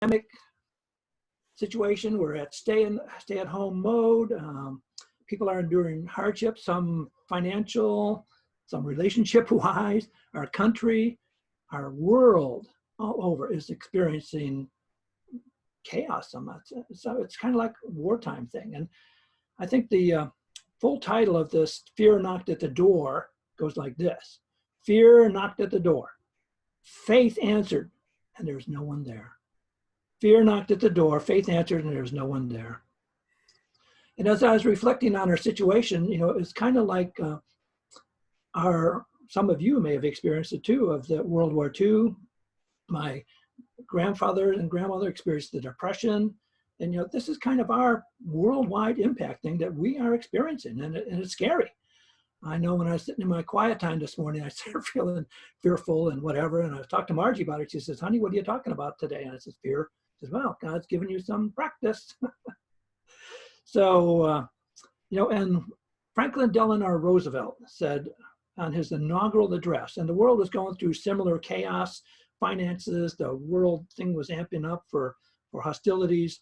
pandemic situation. We're at stay-at-home mode. People are enduring hardship, some financial, some relationship-wise. Our country, our world all over is experiencing chaos. So it's kind of like a wartime thing. And I think the full title of this, Fear Knocked at the Door, goes like this. Fear knocked at the door. Faith answered, and there's no one there. Fear knocked at the door. Faith answered, and there's no one there. And as I was reflecting on our situation, it's kind of like some of you may have experienced it too, of the World War II. My grandfather and grandmother experienced the Depression. And this is kind of our worldwide impact thing that we are experiencing, and it's scary. I know when I was sitting in my quiet time this morning, I started feeling fearful and whatever. And I was talking to Margie about it. She says, honey, what are you talking about today? And I said, fear. She says, well, God's given you some practice. So, and Franklin Delano Roosevelt said on his inaugural address, and the world was going through similar chaos, finances, the world thing was amping up for hostilities.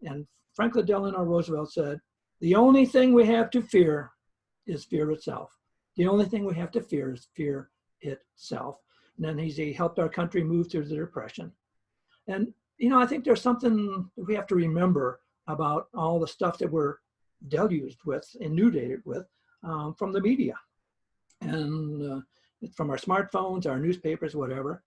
And Franklin Delano Roosevelt said, the only thing we have to fear is fear itself. The only thing we have to fear is fear itself. And then he helped our country move through the Depression. And, I think there's something we have to remember about all the stuff that we're deluged with, inundated with from the media. And from our smartphones, our newspapers, whatever.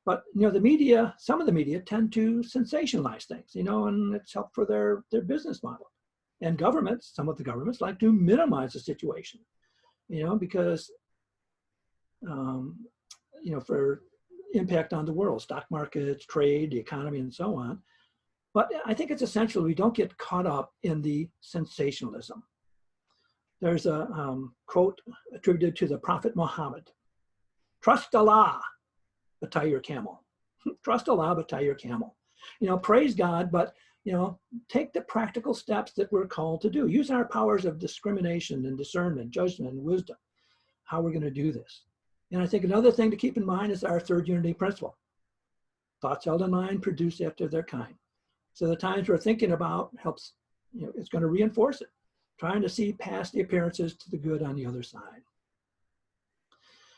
But, the media, some of the media tend to sensationalize things, and it's helped for their business model. And governments, some of the governments like to minimize the situation, because, for impact on the world, stock markets, trade, the economy, and so on. But I think it's essential we don't get caught up in the sensationalism. There's a quote attributed to the Prophet Muhammad. Trust Allah, but tie your camel. Trust Allah, but tie your camel. Praise God, but take the practical steps that we're called to do. Use our powers of discrimination and discernment, judgment, and wisdom, how we're going to do this. And I think another thing to keep in mind is our third unity principle. Thoughts held in mind produce after their kind. So the times we're thinking about helps, it's going to reinforce it, trying to see past the appearances to the good on the other side.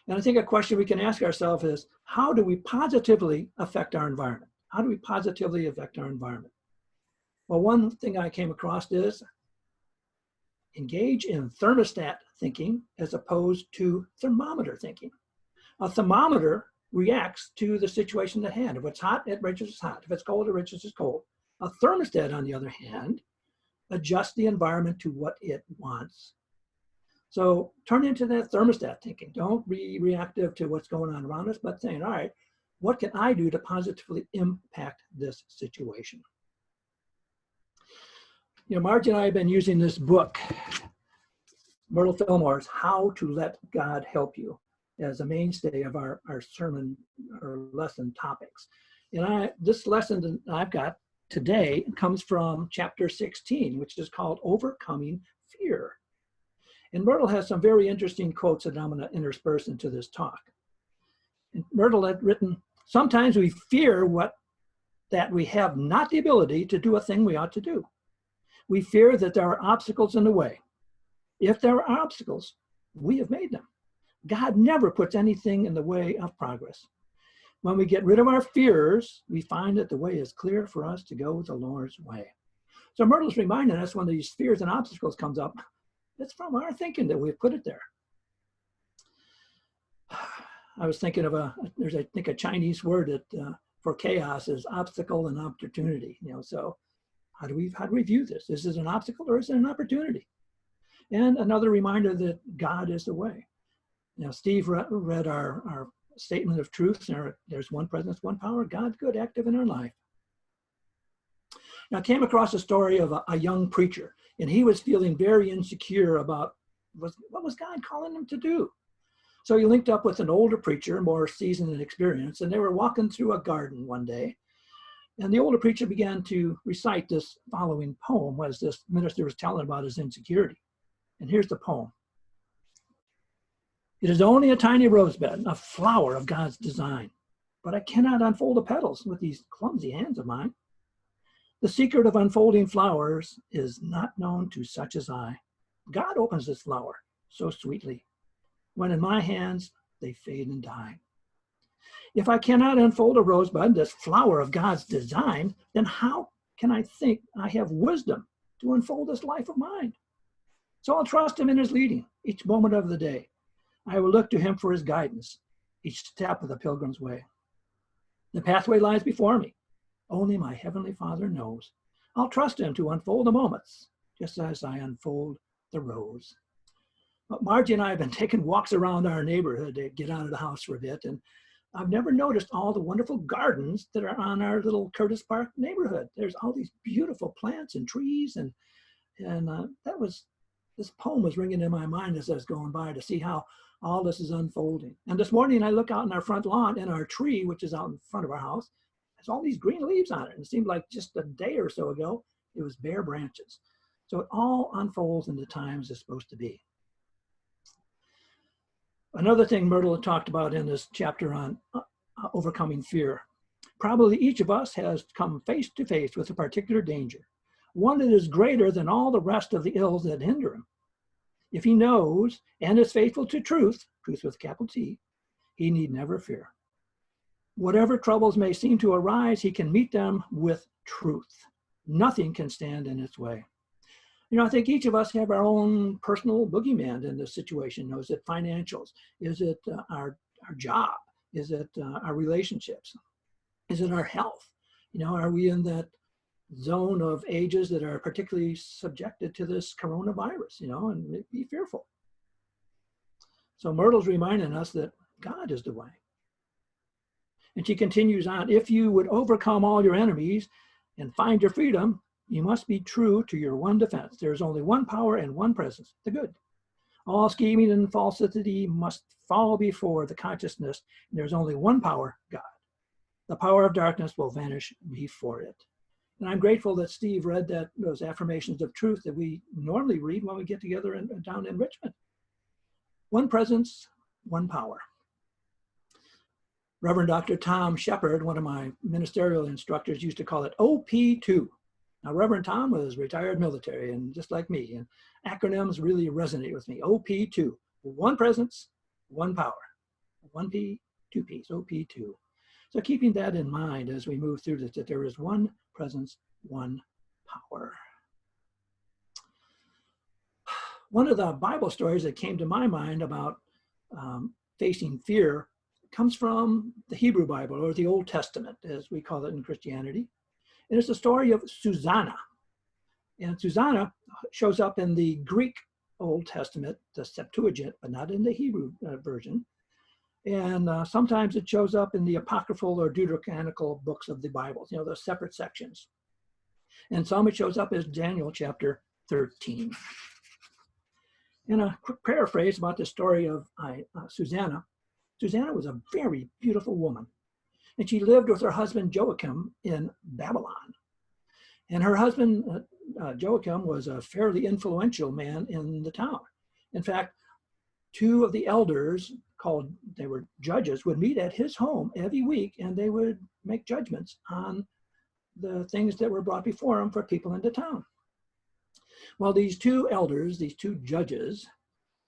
And I think a question we can ask ourselves is, how do we positively affect our environment? How do we positively affect our environment? Well, one thing I came across is engage in thermostat thinking as opposed to thermometer thinking. A thermometer reacts to the situation at hand. If it's hot, it registers hot. If it's cold, it registers cold. A thermostat, on the other hand, adjusts the environment to what it wants. So turn into that thermostat thinking. Don't be reactive to what's going on around us, but saying, all right, what can I do to positively impact this situation? Margie and I have been using this book, Myrtle Fillmore's How to Let God Help You, as a mainstay of our sermon or lesson topics. And this lesson that I've got today comes from chapter 16, which is called Overcoming Fear. And Myrtle has some very interesting quotes that I'm going to intersperse into this talk. And Myrtle had written, sometimes we fear that we have not the ability to do a thing we ought to do. We fear that there are obstacles in the way. If there are obstacles, we have made them. God never puts anything in the way of progress. When we get rid of our fears, we find that the way is clear for us to go the Lord's way. So Myrtle's reminding us when these fears and obstacles comes up, it's from our thinking that we've put it there. I was thinking of there's I think a Chinese word that for chaos is obstacle and opportunity. So how do we view this? Is it an obstacle or is it an opportunity? And another reminder that God is the way. Steve read our statement of truth. There's one presence, one power, God's good, active in our life. Now I came across a story of a young preacher, and he was feeling very insecure about what was God calling him to do. So he linked up with an older preacher, more seasoned and experienced, and they were walking through a garden one day. And the older preacher began to recite this following poem as this minister was telling about his insecurity. And here's the poem. It is only a tiny rosebud, a flower of God's design, but I cannot unfold the petals with these clumsy hands of mine. The secret of unfolding flowers is not known to such as I. God opens this flower so sweetly, when in my hands they fade and die. If I cannot unfold a rosebud, this flower of God's design, then how can I think I have wisdom to unfold this life of mine? So I'll trust him in his leading each moment of the day. I will look to him for his guidance each step of the pilgrim's way. The pathway lies before me. Only my Heavenly Father knows. I'll trust him to unfold the moments, just as I unfold the rose. But Margie and I have been taking walks around our neighborhood to get out of the house for a bit, and I've never noticed all the wonderful gardens that are on our little Curtis Park neighborhood. There's all these beautiful plants and trees, and this poem was ringing in my mind as I was going by to see how all this is unfolding. And this morning I look out in our front lawn, and our tree, which is out in front of our house, has all these green leaves on it. And it seemed like just a day or so ago, it was bare branches. So it all unfolds in the times it's supposed to be. Another thing Myrtle talked about in this chapter on overcoming fear. Probably each of us has come face to face with a particular danger, one that is greater than all the rest of the ills that hinder him. If he knows and is faithful to truth, truth with a capital T, he need never fear. Whatever troubles may seem to arise, he can meet them with truth. Nothing can stand in its way. I think each of us have our own personal boogeyman in this situation. Is it financials? Is it our job? Is it our relationships? Is it our health? Are we in that zone of ages that are particularly subjected to this coronavirus, and be fearful? So Myrtle's reminding us that God is the way. And she continues on, if you would overcome all your enemies and find your freedom, you must be true to your one defense. There is only one power and one presence, the good. All scheming and falsity must fall before the consciousness. There's only one power, God. The power of darkness will vanish before it. And I'm grateful that Steve read those affirmations of truth that we normally read when we get together down in Richmond. One presence, one power. Reverend Dr. Tom Shepard, one of my ministerial instructors, used to call it OP2. Now, Reverend Tom was retired military, and just like me, and acronyms really resonate with me. OP2, one presence, one power. 1P, 2Ps, OP2. So keeping that in mind as we move through this, that there is one presence, one power. One of the Bible stories that came to my mind about facing fear comes from the Hebrew Bible, or the Old Testament, as we call it in Christianity. And it's the story of Susanna. And Susanna shows up in the Greek Old Testament, the Septuagint, but not in the Hebrew version. And sometimes it shows up in the apocryphal or deuterocanonical books of the Bible, the separate sections. And some it shows up as Daniel chapter 13. And a quick paraphrase about the story of Susanna. Susanna was a very beautiful woman, and she lived with her husband Joachim in Babylon. And her husband Joachim was a fairly influential man in the town. In fact, two of the elders, they were judges, would meet at his home every week, and they would make judgments on the things that were brought before him for people in the town. Well, these two elders, these two judges,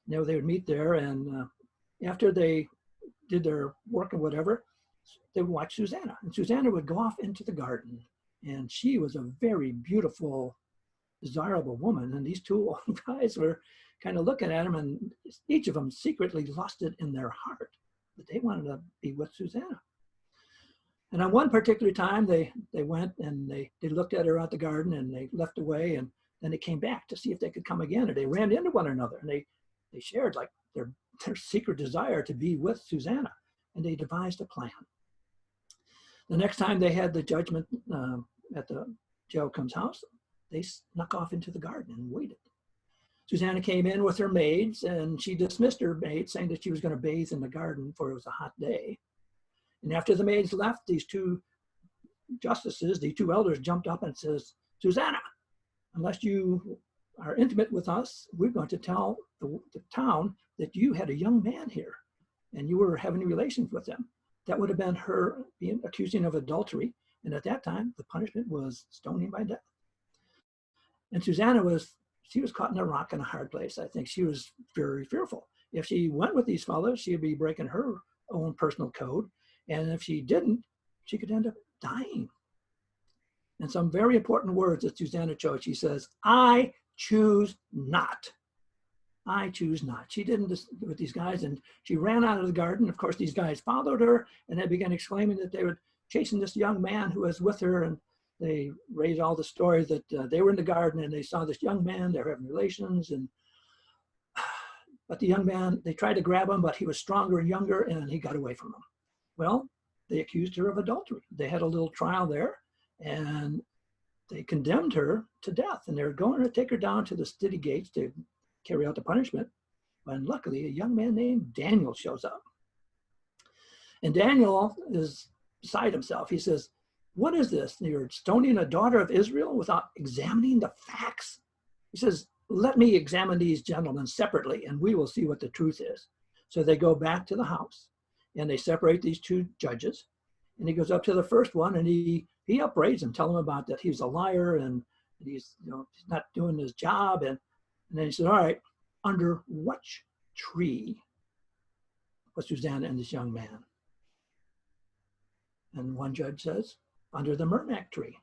they would meet there, and after they did their work and whatever, they would watch Susanna. And Susanna would go off into the garden, and she was a very beautiful, desirable woman. And these two old guys were kind of looking at him, and each of them secretly lost it in their heart that they wanted to be with Susanna. And on one particular time, they went and they looked at her out the garden, and they left away, and then they came back to see if they could come again, and they ran into one another, and they shared like their secret desire to be with Susanna, and they devised a plan. The next time they had the judgment at the Joachim's house, they snuck off into the garden and waited. Susanna came in with her maids, and she dismissed her maids, saying that she was going to bathe in the garden, for it was a hot day. And after the maids left, these two justices, the two elders, jumped up and says, Susanna, unless you are intimate with us, we're going to tell the town that you had a young man here and you were having relations with him. That would have been her being accusing of adultery, And at that time, the punishment was stoning by death. And Susanna she was caught in a rock and a hard place. I think she was very fearful. If she went with these fellows, she'd be breaking her own personal code. And if she didn't, she could end up dying. And some very important words that Susanna chose. She says, I choose not. I choose not. She didn't with these guys, and she ran out of the garden. Of course, these guys followed her, and they began exclaiming that they were chasing this young man who was with her, and they raised all the stories that they were in the garden and they saw this young man, they were having relations, but the young man, they tried to grab him, but he was stronger and younger, and he got away from them. Well, they accused her of adultery. They had a little trial there, and they condemned her to death, and they were going to take her down to the city gates to carry out the punishment, when luckily a young man named Daniel shows up. And Daniel is beside himself. He says, what is this? You're stoning a daughter of Israel without examining the facts? He says, let me examine these gentlemen separately, and we will see what the truth is. So they go back to the house, and they separate these two judges. And he goes up to the first one, and he upbraids him, telling him about that he's a liar, and he's not doing his job. And then he said, all right, under which tree was Susanna and this young man? And one judge says, under the Mermac tree.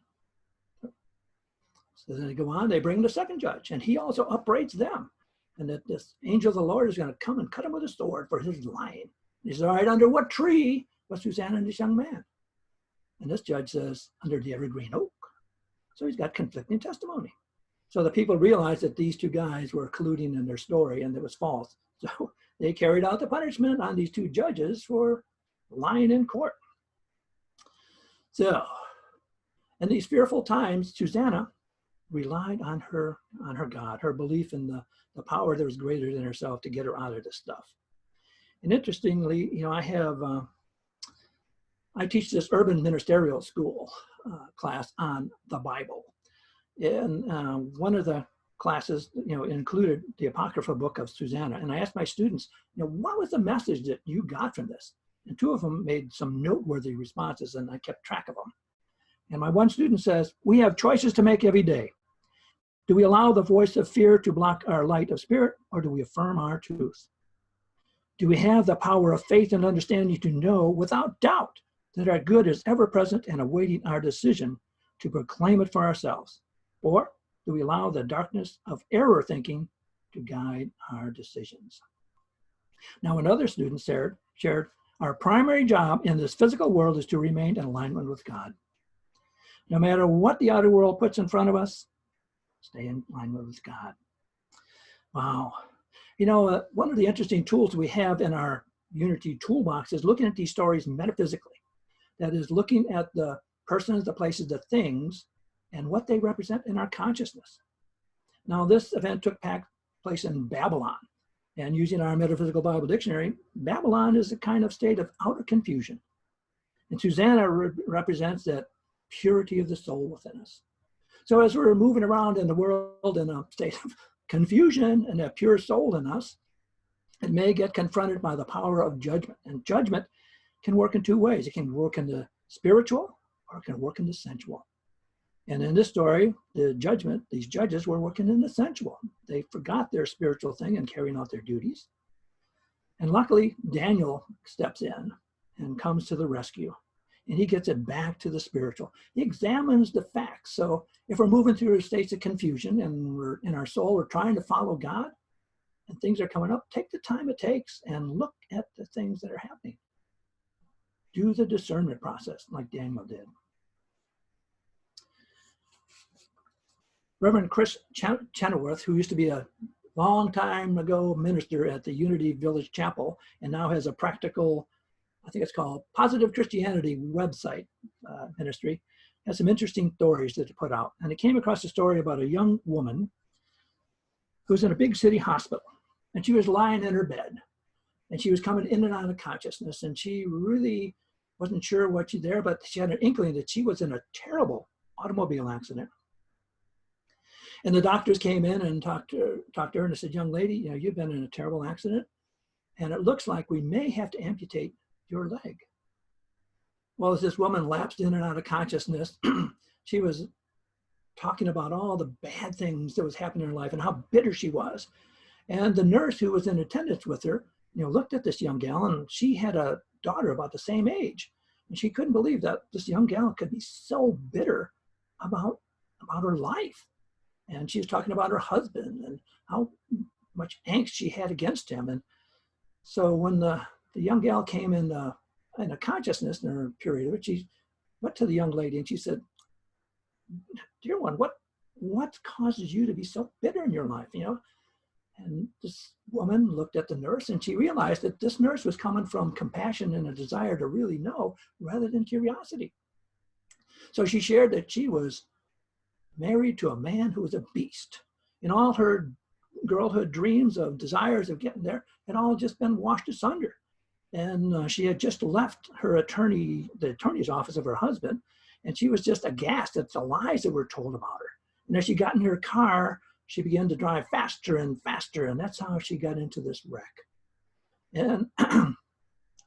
So then they go on, they bring the second judge, and he also upbraids them. And that this angel of the Lord is going to come and cut him with a sword for his lying. He says, all right, under what tree was Susanna and this young man? And this judge says, under the evergreen oak. So he's got conflicting testimony. So the people realized that these two guys were colluding in their story and it was false. So they carried out the punishment on these two judges for lying in court. So in these fearful times, Susanna relied on her God, her belief in the power that was greater than herself to get her out of this stuff. And interestingly, I teach this urban ministerial school class on the Bible. And one of the classes, included the Apocrypha book of Susanna. And I asked my students, what was the message that you got from this? And two of them made some noteworthy responses, and I kept track of them. And my one student says, we have choices to make every day. Do we allow the voice of fear to block our light of spirit, or do we affirm our truth? Do we have the power of faith and understanding to know without doubt that our good is ever present and awaiting our decision to proclaim it for ourselves? Or do we allow the darkness of error thinking to guide our decisions? Now, another student shared, our primary job in this physical world is to remain in alignment with God. No matter what the outer world puts in front of us, stay in alignment with God. Wow. One of the interesting tools we have in our Unity toolbox is looking at these stories metaphysically. That is, looking at the persons, the places, the things, and what they represent in our consciousness. Now, this event took place in Babylon. And using our Metaphysical Bible Dictionary, Babylon is a kind of state of outer confusion. And Susanna represents that purity of the soul within us. So as we're moving around in the world in a state of confusion and a pure soul in us, it may get confronted by the power of judgment. And judgment can work in two ways. It can work in the spiritual, or it can work in the sensual. And in this story, these judges were working in the sensual. They forgot their spiritual thing and carrying out their duties. And luckily, Daniel steps in and comes to the rescue. And he gets it back to the spiritual. He examines the facts. So if we're moving through states of confusion and we're in our soul, we're trying to follow God, and things are coming up, take the time it takes and look at the things that are happening. Do the discernment process like Daniel did. Reverend Chris Chenoweth, who used to be a long time ago minister at the Unity Village Chapel and now has a practical, I think it's called Positive Christianity website ministry, has some interesting stories that to put out. And he came across a story about a young woman who's in a big city hospital. And she was lying in her bed. And she was coming in and out of consciousness. And she really wasn't sure what she's there, but she had an inkling that she was in a terrible automobile accident. And the doctors came in and talked to her and said, young lady, you've been in a terrible accident. And it looks like we may have to amputate your leg. Well, as this woman lapsed in and out of consciousness, she was talking about all the bad things that was happening in her life and how bitter she was. And the nurse who was in attendance with her, looked at this young gal, and she had a daughter about the same age. And she couldn't believe that this young gal could be so bitter about her life. And she was talking about her husband and how much angst she had against him. And so when the young gal came in a consciousness in her period of it, she went to the young lady and she said, "Dear one, what causes you to be so bitter in your life?" And this woman looked at the nurse, and she realized that this nurse was coming from compassion and a desire to really know rather than curiosity. So she shared that she was married to a man who was a beast. And all her girlhood dreams of desires of getting there had all just been washed asunder. And she had just left the attorney's office of her husband, and she was just aghast at the lies that were told about her. And as she got in her car, she began to drive faster and faster, and that's how she got into this wreck. And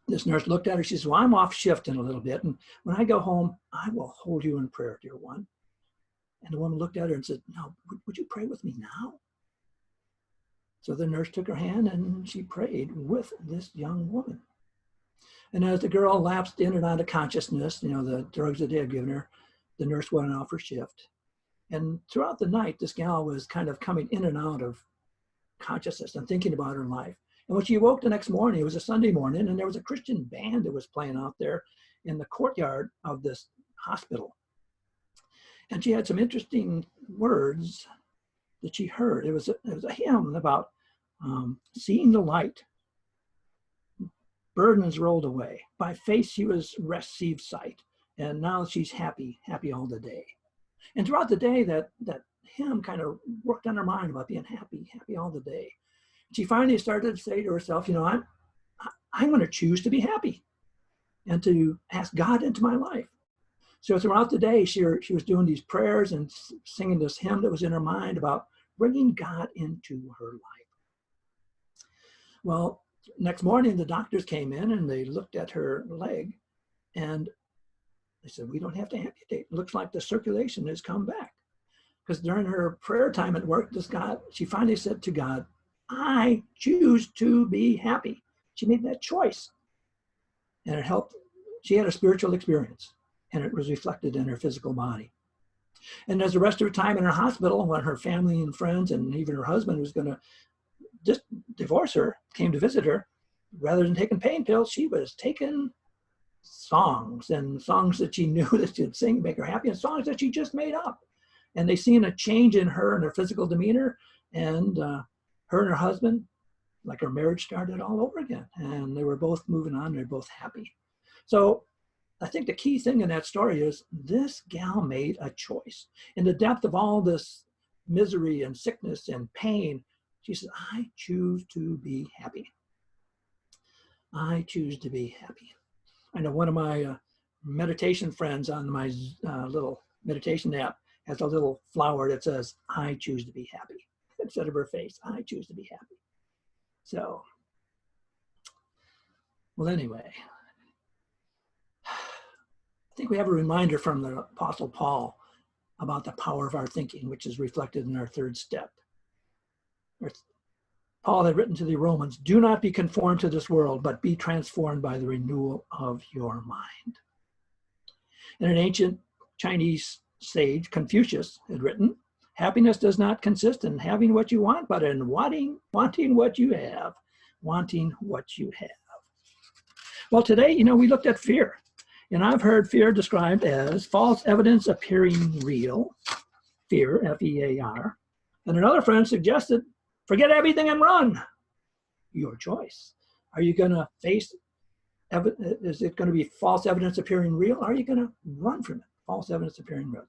this nurse looked at her. She said, "Well, I'm off shift in a little bit, and when I go home, I will hold you in prayer, dear one." And the woman looked at her and said, "No, would you pray with me now?" So the nurse took her hand, and she prayed with this young woman. And as the girl lapsed in and out of consciousness, the drugs that they had given her, the nurse went off her shift. And throughout the night, this gal was kind of coming in and out of consciousness and thinking about her life. And when she awoke the next morning, it was a Sunday morning, and there was a Christian band that was playing out there in the courtyard of this hospital. And she had some interesting words that she heard. It was a hymn about seeing the light. Burdens rolled away. By faith she was received sight. And now she's happy all the day. And throughout the day, that hymn kind of worked on her mind about being happy all the day. She finally started to say to herself, I'm going to choose to be happy and to ask God into my life. So throughout the day, she was doing these prayers and singing this hymn that was in her mind about bringing God into her life. Well, next morning, the doctors came in and they looked at her leg, and they said, "We don't have to amputate. It looks like the circulation has come back." Because during her prayer time at work, she finally said to God, "I choose to be happy." She made that choice. And it helped. She had a spiritual experience, and it was reflected in her physical body. And as the rest of her time in her hospital, when her family and friends and even her husband was going to just divorce her, came to visit her, rather than taking pain pills, she was taking songs that she knew that she'd sing, make her happy, and songs that she just made up. And they seen a change in her and her physical demeanor, and her and her husband, like her marriage started all over again. And they were both moving on. They're both happy. So I think the key thing in that story is this gal made a choice. In the depth of all this misery and sickness and pain, she said, "I choose to be happy. I choose to be happy." I know one of my meditation friends on my little meditation app has a little flower that says, "I choose to be happy," instead of her face. "I choose to be happy." So, well, anyway, I think we have a reminder from the Apostle Paul about the power of our thinking, which is reflected in our third step. Paul had written to the Romans, "Do not be conformed to this world, but be transformed by the renewal of your mind." And an ancient Chinese sage, Confucius, had written, "Happiness does not consist in having what you want, but in wanting what you have, wanting what you have." Well, today, we looked at fear. And I've heard fear described as false evidence appearing real, fear, F-E-A-R. And another friend suggested, forget everything and run. Your choice. Are you going to face, is it going to be false evidence appearing real? Or are you going to run from it? False evidence appearing real.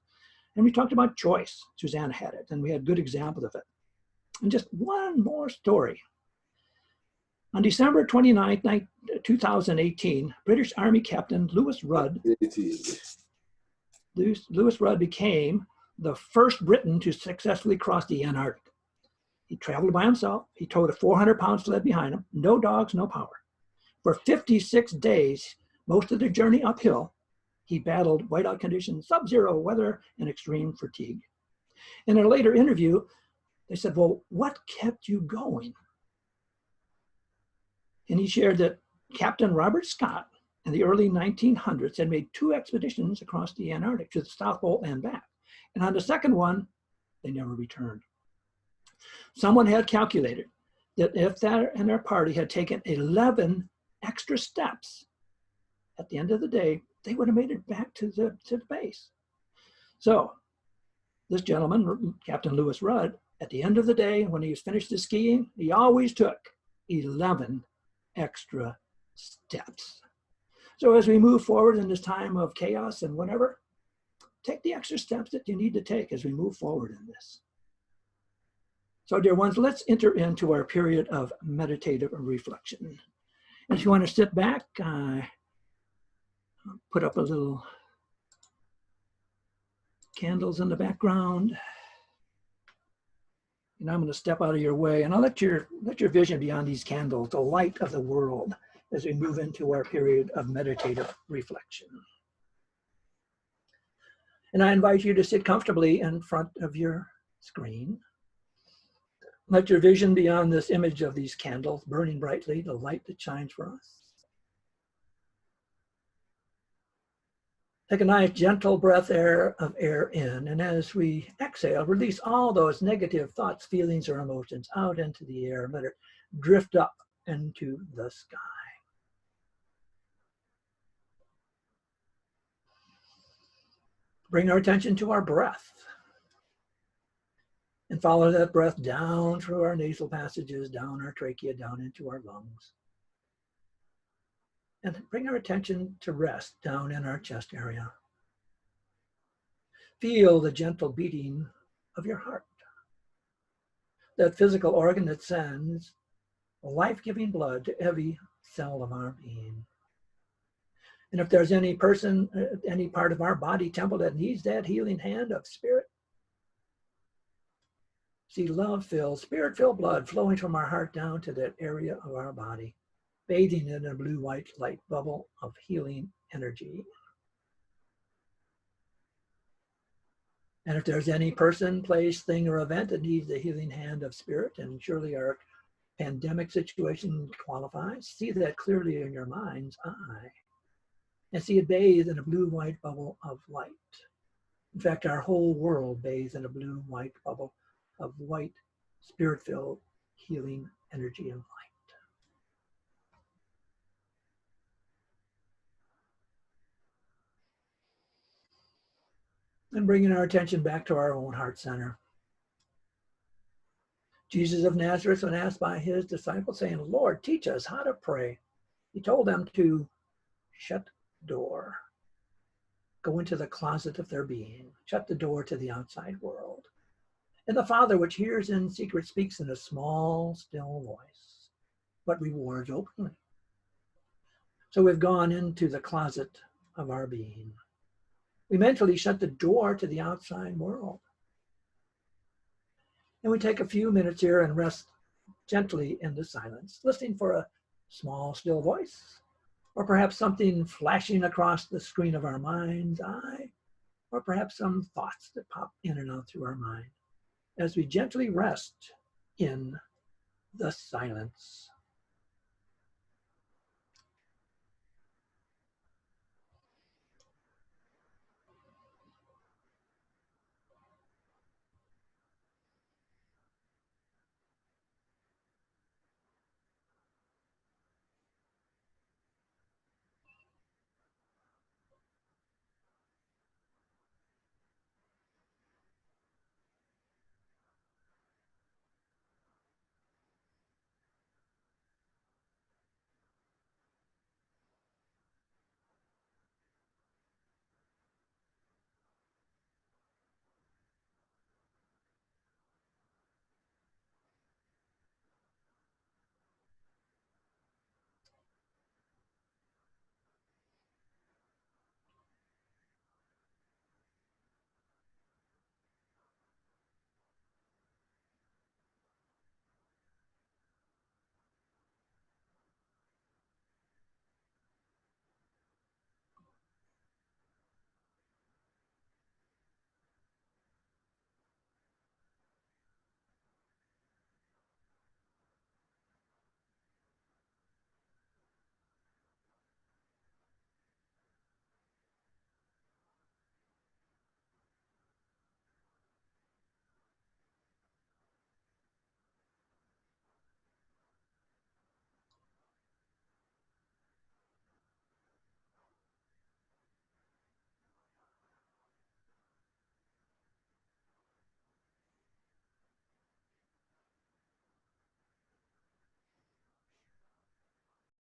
And we talked about choice. Susanna had it, and we had good examples of it. And just one more story. On December 29, 2018, British Army Captain Lewis Rudd became the first Briton to successfully cross the Antarctic. He traveled by himself. He towed a 400-pound sled behind him. No dogs, no power. For 56 days, most of the journey uphill, He battled whiteout conditions, sub-zero weather, and extreme fatigue. In a later interview, they said, well, what kept you going? And he shared that Captain Robert Scott in the early 1900s had made 2 expeditions across the Antarctic to the South Pole and back. And on the second one, they never returned. Someone had calculated that if that and their party had taken 11 extra steps, at the end of the day, they would have made it back to the base. So this gentleman, Captain Lewis Rudd, at the end of the day, when he was finished his skiing, he always took 11 extra steps. So as we move forward in this time of chaos and whatever, take the extra steps that you need to take as we move forward in this. So dear ones, let's enter into our period of meditative reflection. If you want to sit back, put up a little candles in the background. And I'm going to step out of your way, and I'll let your vision be on these candles, the light of the world, as we move into our period of meditative reflection. And I invite you to sit comfortably in front of your screen. Let your vision be on this image of these candles burning brightly, the light that shines for us. Take a nice gentle breath of air in, and as we exhale, release all those negative thoughts, feelings, or emotions out into the air and let it drift up into the sky. Bring our attention to our breath and follow that breath down through our nasal passages, down our trachea, down into our lungs. And bring our attention to rest down in our chest area. Feel the gentle beating of your heart, that physical organ that sends life-giving blood to every cell of our being. And if there's any person, any part of our body temple that needs that healing hand of spirit, see love-filled, spirit-filled blood flowing from our heart down to that area of our body, bathing in a blue-white light bubble of healing energy. And if there's any person, place, thing, or event that needs the healing hand of spirit, and surely our pandemic situation qualifies, see that clearly in your mind's eye and see it bathe in a blue-white bubble of light. In fact, our whole world bathes in a blue-white bubble of white, spirit-filled, healing energy and light. And bringing our attention back to our own heart center. Jesus of Nazareth, when asked by his disciples, saying, Lord, teach us how to pray, he told them to shut the door, go into the closet of their being, shut the door to the outside world. And the Father, which hears in secret, speaks in a small, still voice, but rewards openly. So we've gone into the closet of our being. We mentally shut the door to the outside world. And we take a few minutes here and rest gently in the silence, listening for a small, still voice, or perhaps something flashing across the screen of our mind's eye, or perhaps some thoughts that pop in and out through our mind as we gently rest in the silence.